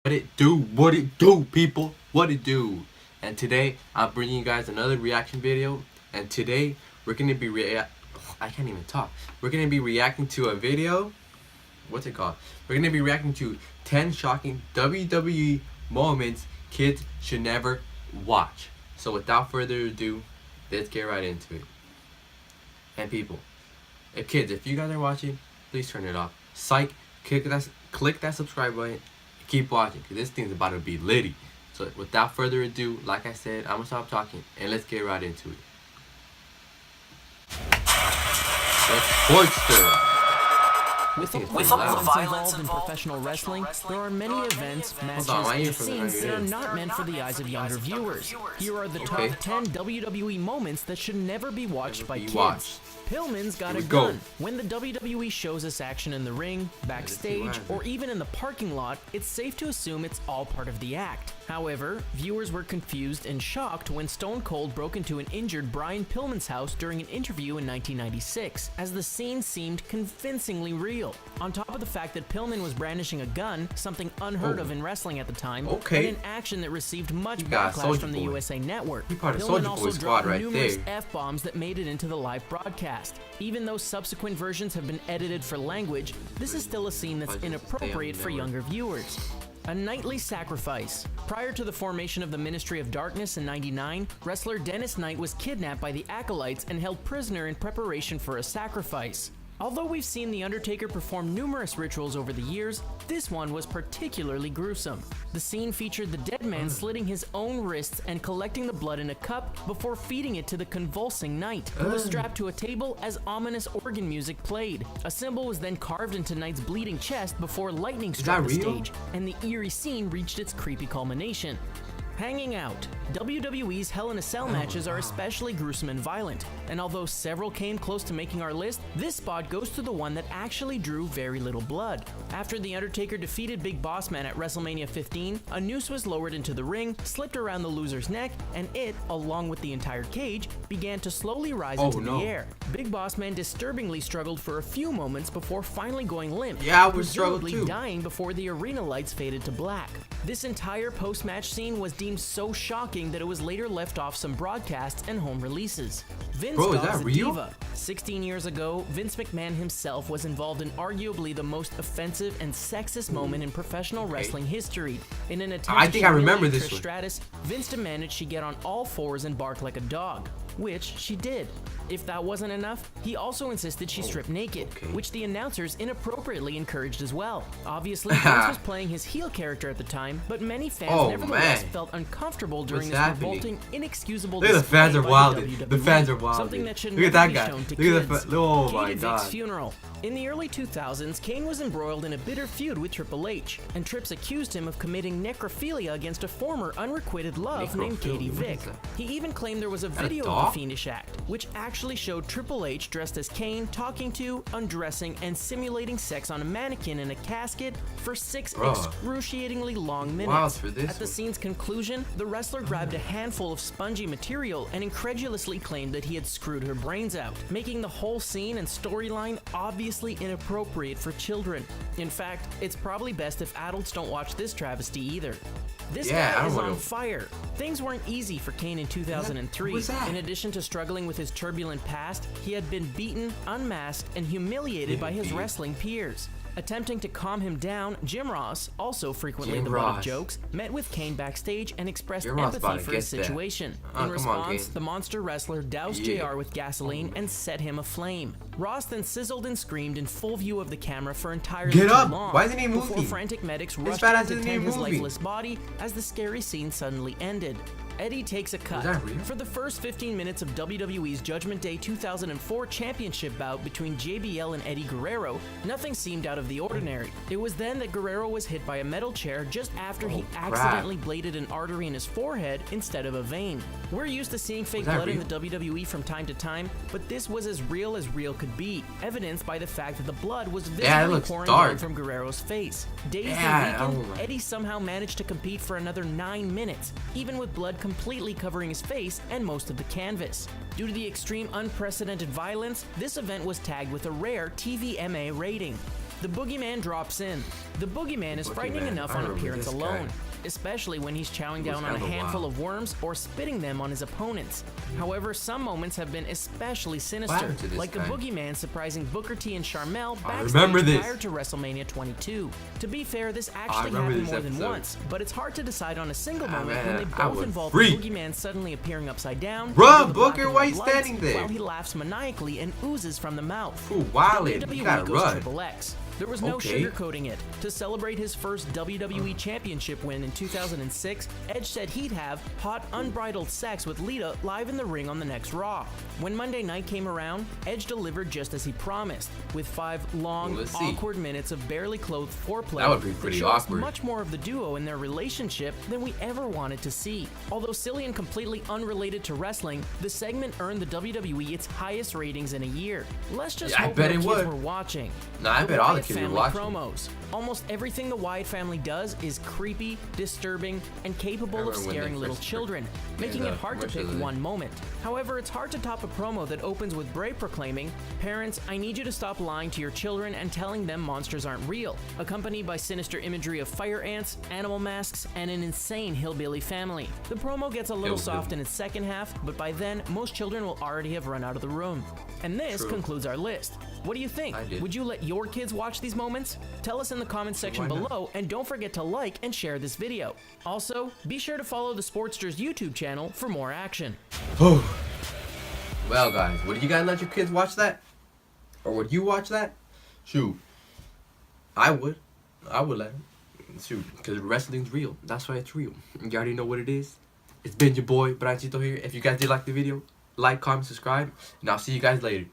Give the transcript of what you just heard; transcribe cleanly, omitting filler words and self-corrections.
What it do, people? What it do? And today I'm bringing you guys another reaction video. And today we're gonna be I can't even talk. We're gonna be reacting to a video. What's it called? We're gonna be reacting to 10 shocking WWE moments kids should never watch. So without further ado, let's get right into it. And people, if you guys are watching, please turn it off. Psych, click that subscribe button. Keep watching, because this thing's about to be litty. So without further ado, like I said, I'm gonna stop talking and let's get right into it. Let's sportster. With all the violence involved in professional wrestling, there are many events, matches, and scenes that are not meant for the eyes of younger viewers. Here are the top 10 WWE moments that should never be watched by kids. Pillman's got a gun. When the WWE shows us action in the ring, backstage, or even in the parking lot, it's safe to assume it's all part of the act. However, viewers were confused and shocked when Stone Cold broke into an injured Brian Pillman's house during an interview in 1996, as the scene seemed convincingly real. On top of the fact that Pillman was brandishing a gun, something unheard of in wrestling at the time, and an action that received much backlash from the USA Network. Pillman also dropped numerous F-bombs that made it into the live broadcast. Even though subsequent versions have been edited for language, this is still a scene that's inappropriate for younger viewers. A nightly sacrifice. Prior to the formation of the Ministry of Darkness in '99, wrestler Dennis Knight was kidnapped by the Acolytes and held prisoner in preparation for a sacrifice. Although we've seen The Undertaker perform numerous rituals over the years, this one was particularly gruesome. The scene featured the dead man slitting his own wrists and collecting the blood in a cup before feeding it to the convulsing Knight, who was strapped to a table as ominous organ music played. A symbol was then carved into Knight's bleeding chest before lightning struck the stage, and the eerie scene reached its creepy culmination. Hanging out. WWE's Hell in a Cell matches are especially gruesome and violent, and although several came close to making our list, this spot goes to the one that actually drew very little blood. After The Undertaker defeated Big Boss Man at WrestleMania 15, a noose was lowered into the ring, slipped around the loser's neck, and it, along with the entire cage, began to slowly rise into the air. Big Boss Man disturbingly struggled for a few moments before finally going limp, presumably dying before the arena lights faded to black. This entire post-match scene was deemed so shocking that it was later left off some broadcasts and home releases. Vince Dogg's a diva. 16 years ago, Vince McMahon himself was involved in arguably the most offensive and sexist moment in professional wrestling history. In an attempt to humiliate Trish Stratus, Vince demanded she get on all fours and bark like a dog, which she did. If that wasn't enough, he also insisted she strip naked, which the announcers inappropriately encouraged as well. Obviously, Vince was playing his heel character at the time, but many fans nevertheless felt uncomfortable during this revolting, inexcusable display. The fans are wild. The fans are wild. Something that should never be shown to kids. Oh my Kane god. Vic's funeral. In the early 2000s, Kane was embroiled in a bitter feud with Triple H, and Trips accused him of committing necrophilia against a former unrequited love named Katie Vick. He even claimed there was a video of the fiendish act, which actually showed Triple H dressed as Kane talking to, undressing, and simulating sex on a mannequin in a casket for 6 excruciatingly long minutes. At the scene's conclusion, the wrestler grabbed a handful of spongy material and incredulously claimed that he had screwed her brains out, making the whole scene and storyline obviously inappropriate for children. In fact, it's probably best if adults don't watch this travesty either. This guy is on fire. Things weren't easy for Kane in 2003. In addition to struggling with his turbulent past, he had been beaten, unmasked, and humiliated by his wrestling peers. Attempting to calm him down, Jim Ross, also frequently the butt of jokes, met with Kane backstage and expressed empathy for his situation. In response, the monster wrestler doused JR with gasoline and set him aflame. Ross then sizzled and screamed in full view of the camera for entirely too long. Why isn't he moving? Before frantic medics rushed in to tend his lifeless body as the scary scene suddenly ended. Eddie takes a cut. For the first 15 minutes of WWE's Judgment Day 2004 championship bout between JBL and Eddie Guerrero, nothing seemed out of the ordinary. It was then that Guerrero was hit by a metal chair just after he accidentally bladed an artery in his forehead instead of a vein. We're used to seeing fake blood in the WWE from time to time, but this was as real could be, evidenced by the fact that the blood was visibly pouring down from Guerrero's face. Dazed and weakened, Eddie somehow managed to compete for another 9 minutes, even with blood completely covering his face and most of the canvas. Due to the extreme unprecedented violence, this event was tagged with a rare TVMA rating. The Boogeyman drops in. The Boogeyman is frightening enough on appearance alone, especially when he's chowing down on a handful of worms or spitting them on his opponents. However, some moments have been especially sinister, like the Boogeyman surprising Booker T and Charmel backstage prior to WrestleMania 22. To be fair, this actually happened more than once, but it's hard to decide on a single moment when they both involve the Boogeyman suddenly appearing upside down. Bruh, Booker, why are you standing there? While he laughs maniacally and oozes from the mouth. Ooh, wildin', you gotta run. Triple X. There was no sugarcoating it. To celebrate his first WWE Championship win in 2006, Edge said he'd have hot, unbridled sex with Lita live in the ring on the next Raw. When Monday night came around, Edge delivered just as he promised, with 5 long, awkward minutes of barely clothed foreplay that would be pretty shows awkward. Much more of the duo and their relationship than we ever wanted to see. Although silly and completely unrelated to wrestling, the segment earned the WWE its highest ratings in a year. Let's just hope the kids were watching. Nah, I bet all the kids Family were watching. promos. Almost everything the Wyatt family does is creepy, disturbing, and capable of scaring little children, making it hard to pick one moment. However, it's hard to top a promo that opens with Bray proclaiming, "Parents, I need you to stop lying to your children and telling them monsters aren't real," accompanied by sinister imagery of fire ants, animal masks, and an insane hillbilly family. The promo gets a little soft in its second half, but by then, most children will already have run out of the room. And this concludes our list. What do you think? Would you let your kids watch these moments? Tell us in the comments section below, and don't forget to like and share this video. Also, be sure to follow the Sportsters YouTube channel for more action. Well, guys, would you guys let your kids watch that? Or would you watch that? Shoot. I would. I would let them. Shoot, because wrestling's real. That's why it's real. You already know what it is. It's been your boy, Brachito here. If you guys did like the video, like, comment, subscribe, and I'll see you guys later.